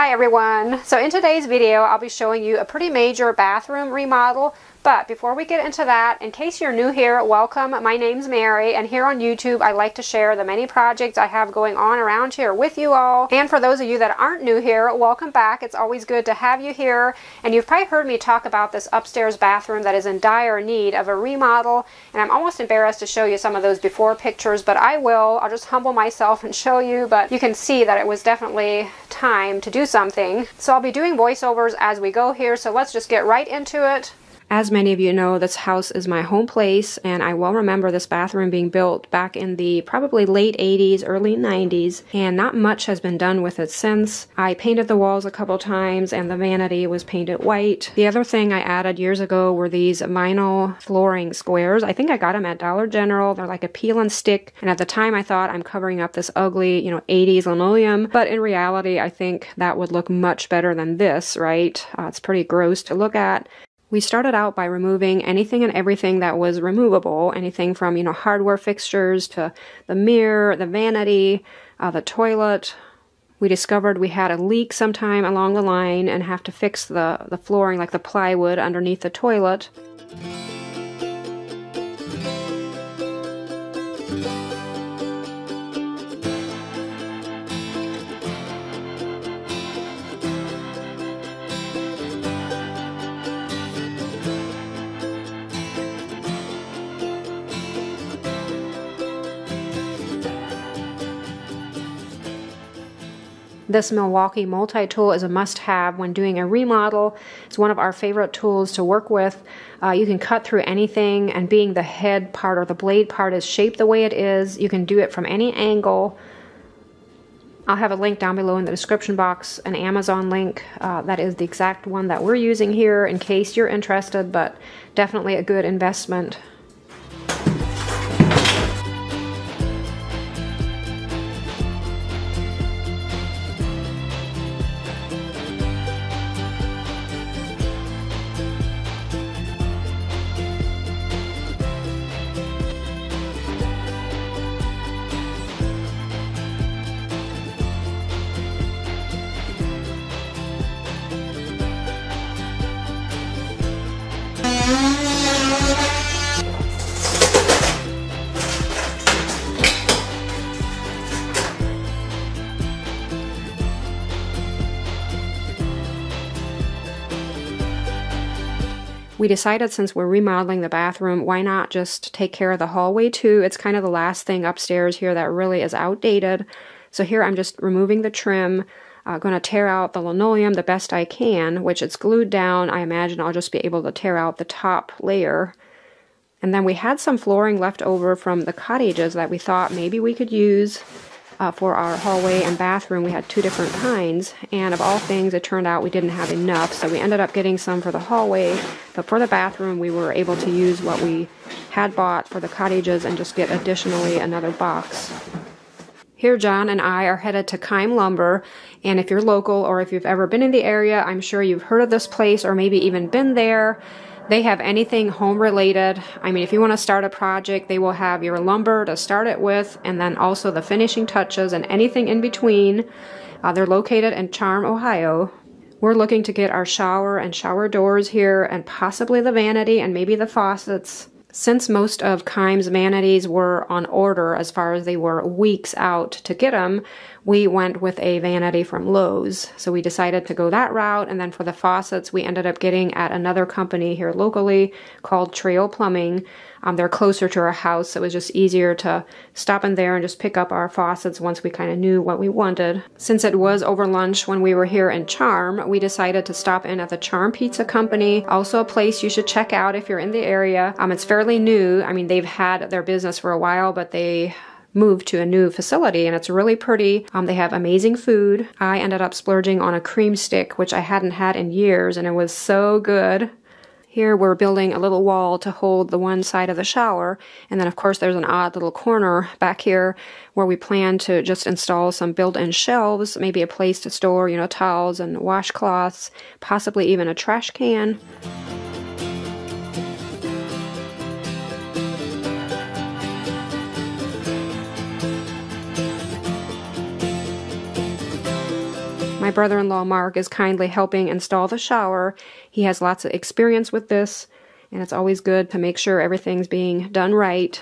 Hi everyone! So in today's video I'll be showing you a pretty major bathroom remodel. But before we get into that, in case you're new here, welcome. My name's Mary, and here on YouTube I like to share the many projects I have going on around here with you all. And for those of you that aren't new here, welcome back. It's always good to have you here. And you've probably heard me talk about this upstairs bathroom that is in dire need of a remodel. And I'm almost embarrassed to show you some of those before pictures, but I will. I'll just humble myself and show you. But you can see that it was definitely time to do something. So I'll be doing voiceovers as we go here, so let's just get right into it. As many of you know, this house is my home place, and I well remember this bathroom being built back in the probably late 80s, early 90s, and not much has been done with it since. I painted the walls a couple times, and the vanity was painted white. The other thing I added years ago were these vinyl flooring squares. I think I got them at Dollar General. They're like a peel and stick, and at the time I thought I'm covering up this ugly, 80s linoleum, but in reality I think that would look much better than this, right? It's pretty gross to look at. We started out by removing anything and everything that was removable, anything from, hardware fixtures to the mirror, the vanity, the toilet. We discovered we had a leak sometime along the line and have to fix the flooring, like the plywood underneath the toilet. This Milwaukee multi-tool is a must-have when doing a remodel. It's one of our favorite tools to work with. You can cut through anything, and being the head part or the blade part is shaped the way it is, you can do it from any angle. I'll have a link down below in the description box, an Amazon link. That is the exact one that we're using here in case you're interested, but definitely a good investment. We decided since we're remodeling the bathroom, why not just take care of the hallway too? It's kind of the last thing upstairs here that really is outdated. So here I'm just removing the trim, going to tear out the linoleum the best I can, which it's glued down. I imagine I'll just be able to tear out the top layer. And then we had some flooring left over from the cottages that we thought maybe we could use for our hallway and bathroom. We had two different kinds, and of all things it turned out we didn't have enough, so we ended up getting some for the hallway, but for the bathroom we were able to use what we had bought for the cottages and just get additionally another box. Here John and I are headed to Kime Lumber, and if you're local or if you've ever been in the area, I'm sure you've heard of this place or maybe even been there. They have anything home related. I mean, if you want to start a project, they will have your lumber to start it with, and then also the finishing touches and anything in between. They're located in Charm, Ohio. We're looking to get our shower and shower doors here, and possibly the vanity and maybe the faucets. Since most of Kime's vanities were on order, as far as they were weeks out to get them, we went with a vanity from Lowe's. So we decided to go that route, and then for the faucets we ended up getting at another company here locally called Trail Plumbing. They're closer to our house, so it was just easier to stop in there and just pick up our faucets once we kind of knew what we wanted. Since it was over lunch when we were here in Charm, we decided to stop in at the Charm Pizza Company, also a place you should check out if you're in the area. It's fairly new. I mean, they've had their business for a while, but they moved to a new facility, and it's really pretty. They have amazing food. I ended up splurging on a cream stick, which I hadn't had in years, and it was so good. Here we're building a little wall to hold the one side of the shower, and then of course there's an odd little corner back here where we plan to just install some built-in shelves, maybe a place to store, towels and washcloths, possibly even a trash can. My brother-in-law, Mark, is kindly helping install the shower. He has lots of experience with this, and it's always good to make sure everything's being done right.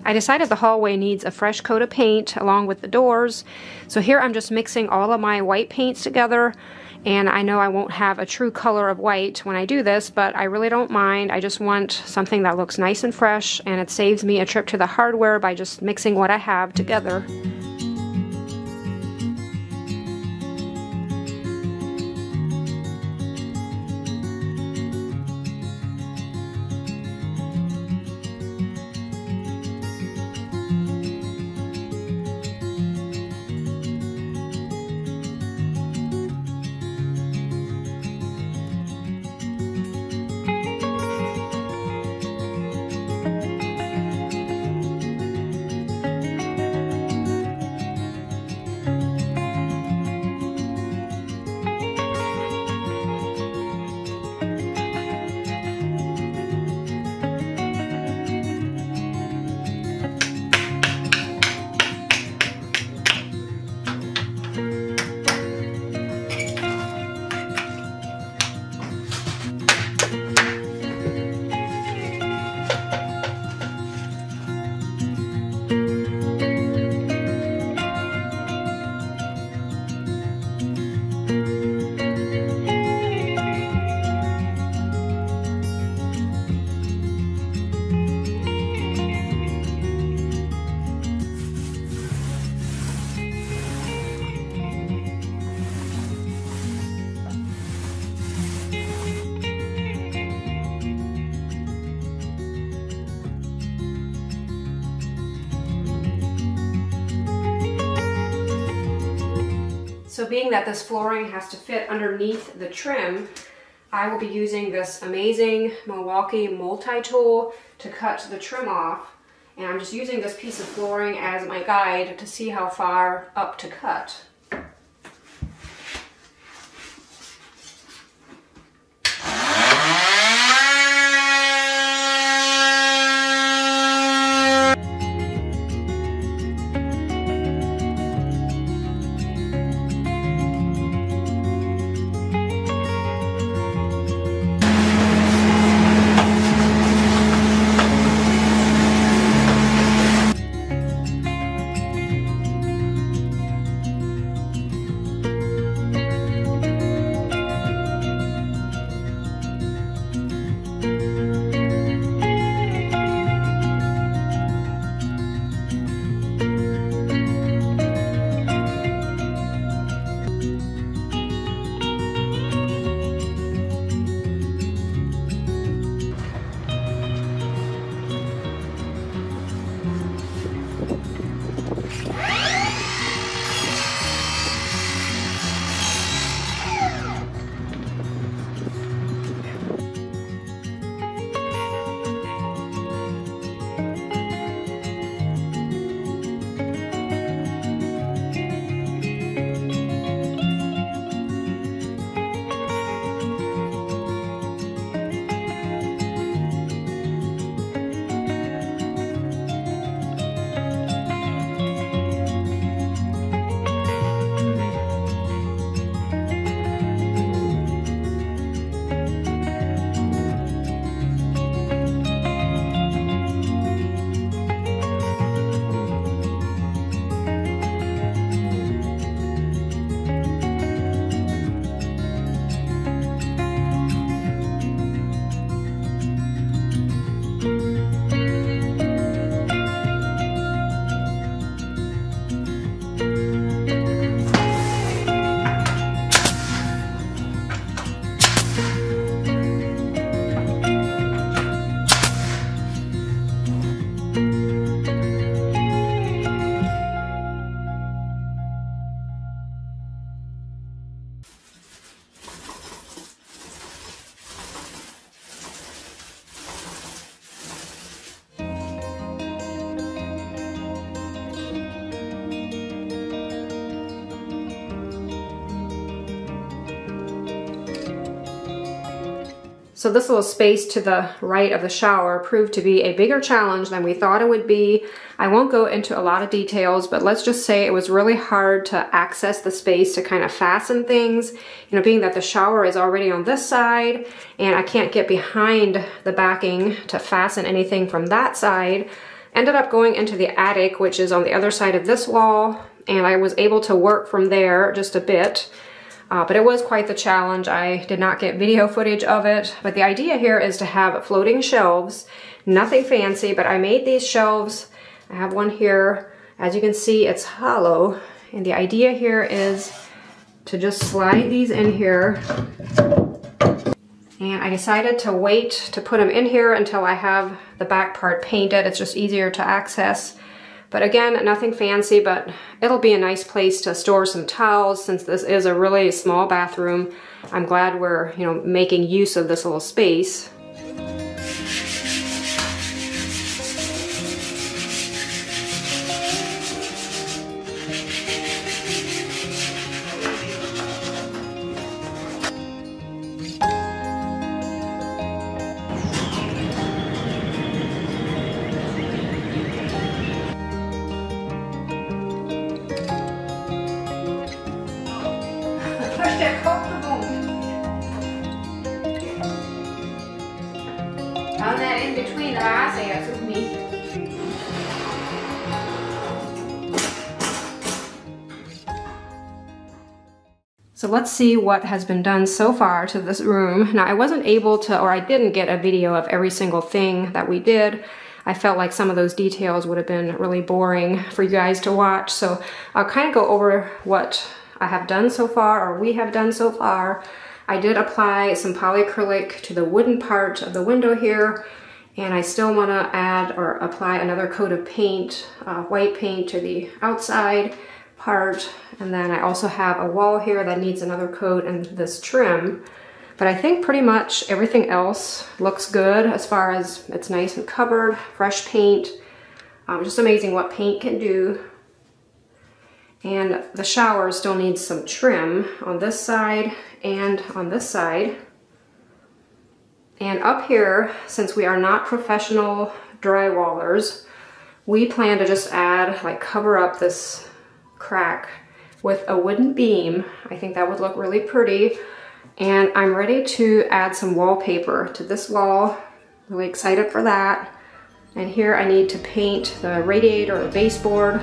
I decided the hallway needs a fresh coat of paint along with the doors. So here I'm just mixing all of my white paints together, and I know I won't have a true color of white when I do this, but I really don't mind. I just want something that looks nice and fresh, and it saves me a trip to the hardware by just mixing what I have together. So being that this flooring has to fit underneath the trim, I will be using this amazing Milwaukee multi-tool to cut the trim off. And I'm just using this piece of flooring as my guide to see how far up to cut. So this little space to the right of the shower proved to be a bigger challenge than we thought it would be. I won't go into a lot of details, but let's just say it was really hard to access the space to kind of fasten things, you know, being that the shower is already on this side and I can't get behind the backing to fasten anything from that side. Ended up going into the attic, which is on the other side of this wall, and I was able to work from there just a bit. But it was quite the challenge. I did not get video footage of it, but the idea here is to have floating shelves. Nothing fancy, but I made these shelves. I have one here. As you can see, it's hollow, and the idea here is to just slide these in here. And I decided to wait to put them in here until I have the back part painted. It's just easier to access. But again, nothing fancy, but it'll be a nice place to store some towels since this is a really small bathroom. I'm glad we're, you know, making use of this little space. On that in between the eyes ass with me. So let's see what has been done so far to this room. Now I wasn't able to, or I didn't get a video of every single thing that we did. I felt like some of those details would have been really boring for you guys to watch. So I'll kind of go over what I have done so far, or we have done so far. I did apply some polyacrylic to the wooden part of the window here, and I still want to add or apply another coat of paint, white paint, to the outside part. And then I also have a wall here that needs another coat and this trim. But I think pretty much everything else looks good as far as it's nice and covered, fresh paint. Just amazing what paint can do. And the shower still needs some trim on this side and on this side. And up here, since we are not professional drywallers, we plan to just add, like, cover up this crack with a wooden beam. I think that would look really pretty. And I'm ready to add some wallpaper to this wall. Really excited for that. And here I need to paint the radiator or baseboard.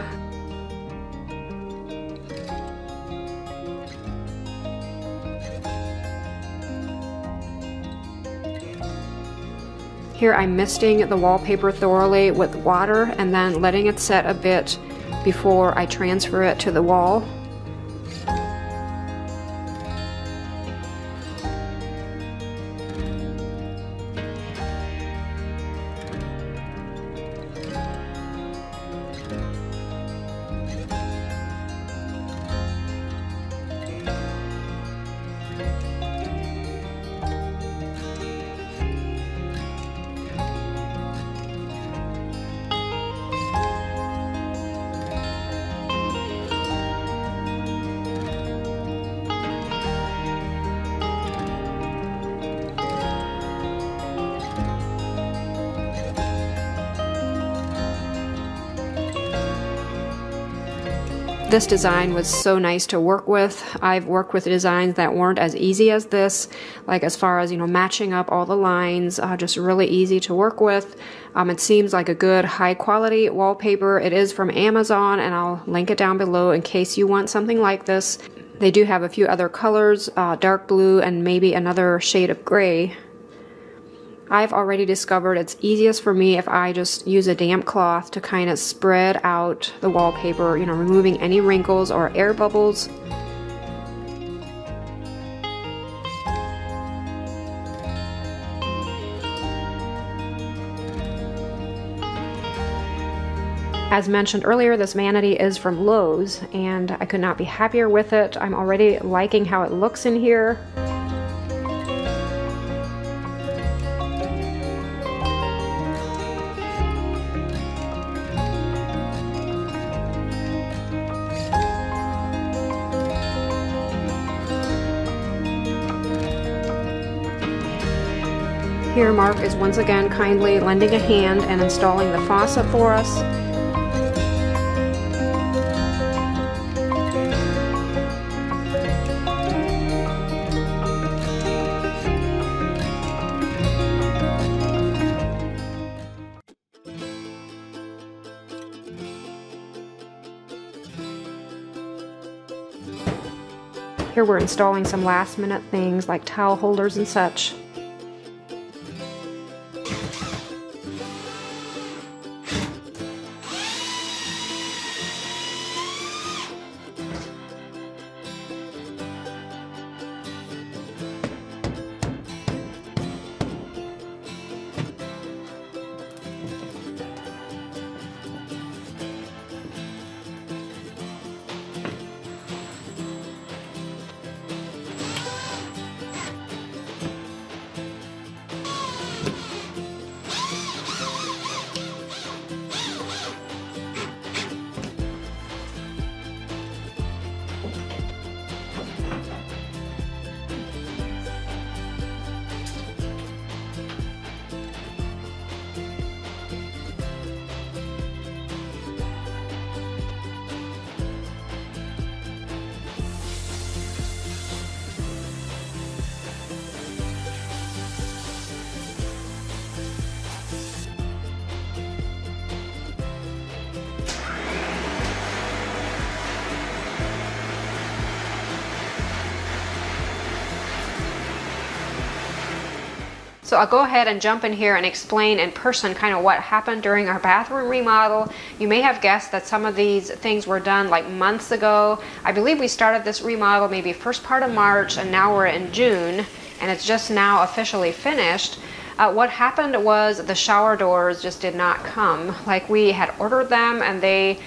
Here I'm misting the wallpaper thoroughly with water and then letting it set a bit before I transfer it to the wall. This design was so nice to work with. I've worked with designs that weren't as easy as this, like as far as, you know, matching up all the lines, just really easy to work with. It seems like a good high quality wallpaper. It is from Amazon, and I'll link it down below in case you want something like this. They do have a few other colors, dark blue and maybe another shade of gray. I've already discovered it's easiest for me if I just use a damp cloth to kind of spread out the wallpaper, you know, removing any wrinkles or air bubbles. As mentioned earlier, this vanity is from Lowe's, and I could not be happier with it. I'm already liking how it looks in here. here, Mark is once again kindly lending a hand and installing the faucet for us. Here we're installing some last minute things like towel holders and such. So I'll go ahead and jump in here and explain in person kind of what happened during our bathroom remodel. You may have guessed that some of these things were done like months ago. I believe we started this remodel maybe first part of March, and now we're in June, and it's just now officially finished. What happened was the shower doors just did not come. Like, we had ordered them and they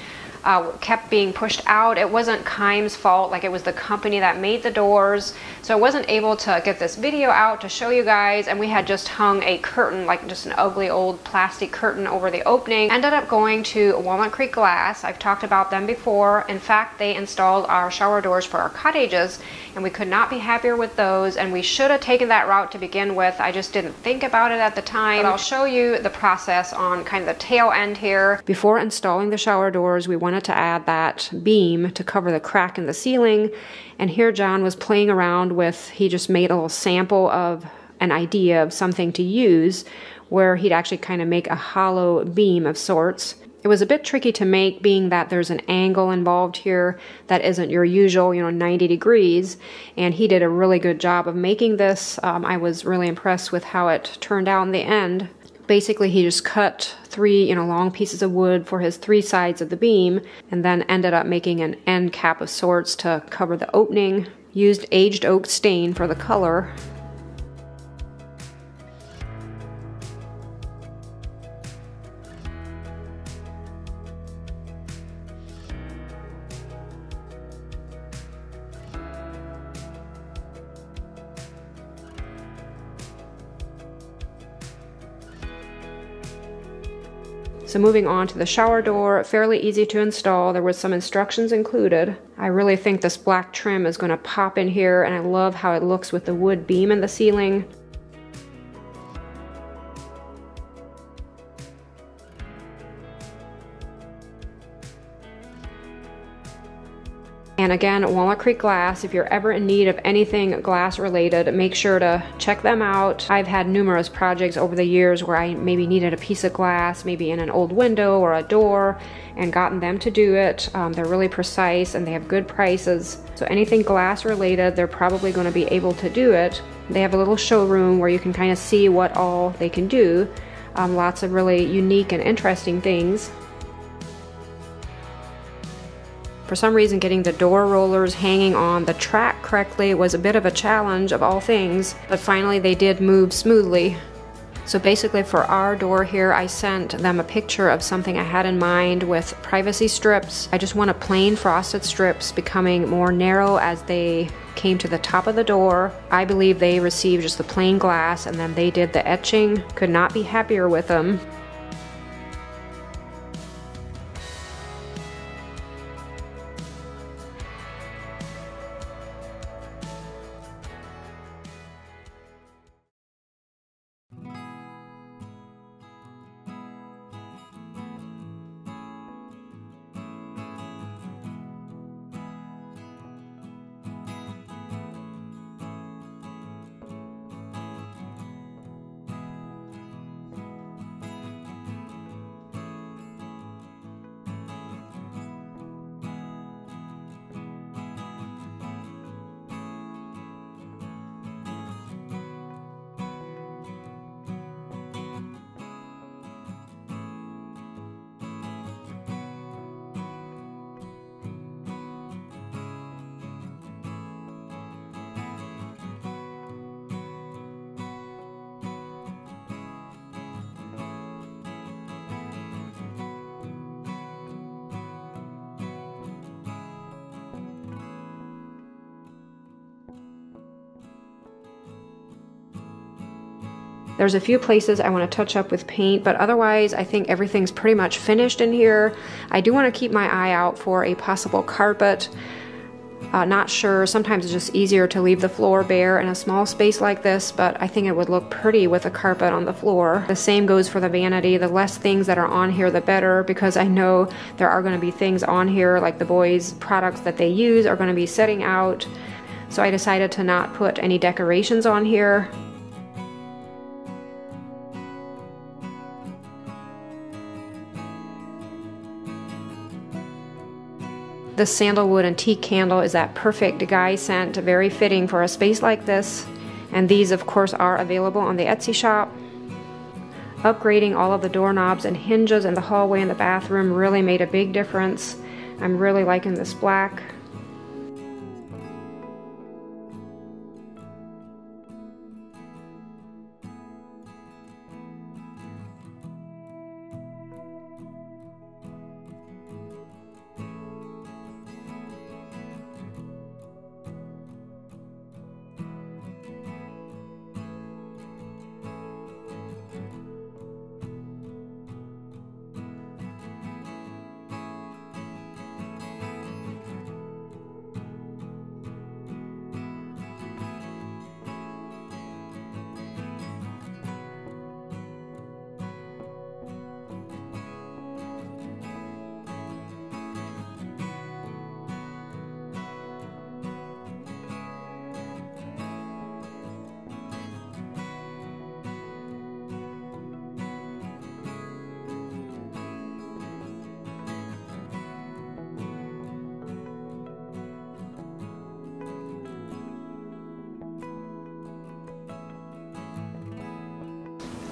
kept being pushed out. It wasn't Kime's fault, like it was the company that made the doors. So I wasn't able to get this video out to show you guys, and we had just hung a curtain, like just an ugly old plastic curtain over the opening. Ended up going to Walnut Creek Glass. I've talked about them before. In fact, they installed our shower doors for our cottages, and we could not be happier with those, and we should have taken that route to begin with. I just didn't think about it at the time. But I'll show you the process on kind of the tail end here. Before installing the shower doors, we wanted to add that beam to cover the crack in the ceiling, and here John was playing around with, he just made a little sample of an idea of something to use where he'd actually kind of make a hollow beam of sorts. It was a bit tricky to make, being that there's an angle involved here that isn't your usual, 90 degrees, and he did a really good job of making this. I was really impressed with how it turned out in the end. Basically, he just cut 3 long pieces of wood for his 3 sides of the beam, and then ended up making an end cap of sorts to cover the opening. Used aged oak stain for the color. So moving on to the shower door, fairly easy to install. There was some instructions included. I really think this black trim is going to pop in here, and I love how it looks with the wood beam in the ceiling. And again, Walnut Creek Glass, if you're ever in need of anything glass related, make sure to check them out. I've had numerous projects over the years where I maybe needed a piece of glass, maybe in an old window or a door, and gotten them to do it. They're really precise and they have good prices. So anything glass related, they're probably going to be able to do it. They have a little showroom where you can kind of see what all they can do. Lots of really unique and interesting things. For some reason, getting the door rollers hanging on the track correctly was a bit of a challenge of all things, but finally they did move smoothly. So basically for our door here, I sent them a picture of something I had in mind with privacy strips. I just wanted plain frosted strips becoming more narrow as they came to the top of the door. I believe they received just the plain glass and then they did the etching. Could not be happier with them. There's a few places I want to touch up with paint, but otherwise I think everything's pretty much finished in here. I do want to keep my eye out for a possible carpet. Not sure, sometimes it's just easier to leave the floor bare in a small space like this, but I think it would look pretty with a carpet on the floor. The same goes for the vanity. The less things that are on here, the better, because I know there are going to be things on here, like the boys' products that they use are going to be sitting out. So I decided to not put any decorations on here. The sandalwood and teak candle is that perfect guy scent, very fitting for a space like this. And these, of course, are available on the Etsy shop. Upgrading all of the doorknobs and hinges in the hallway and the bathroom really made a big difference. I'm really liking this black.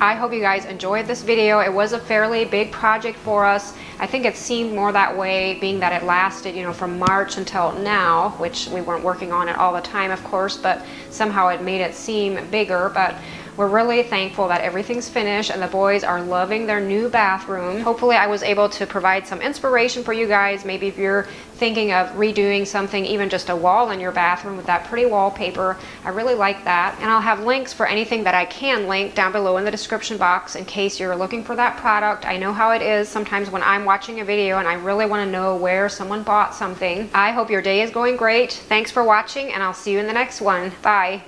I hope you guys enjoyed this video. It was a fairly big project for us. I think it seemed more that way, being that it lasted, you know, from March until now, which we weren't working on it all the time, of course, but somehow it made it seem bigger. But we're really thankful that everything's finished and the boys are loving their new bathroom. Hopefully I was able to provide some inspiration for you guys. Maybe if you're thinking of redoing something, even just a wall in your bathroom with that pretty wallpaper, I really like that. And I'll have links for anything that I can link down below in the description box in case you're looking for that product. I know how it is sometimes when I'm watching a video and I really want to know where someone bought something. I hope your day is going great. Thanks for watching, and I'll see you in the next one. Bye.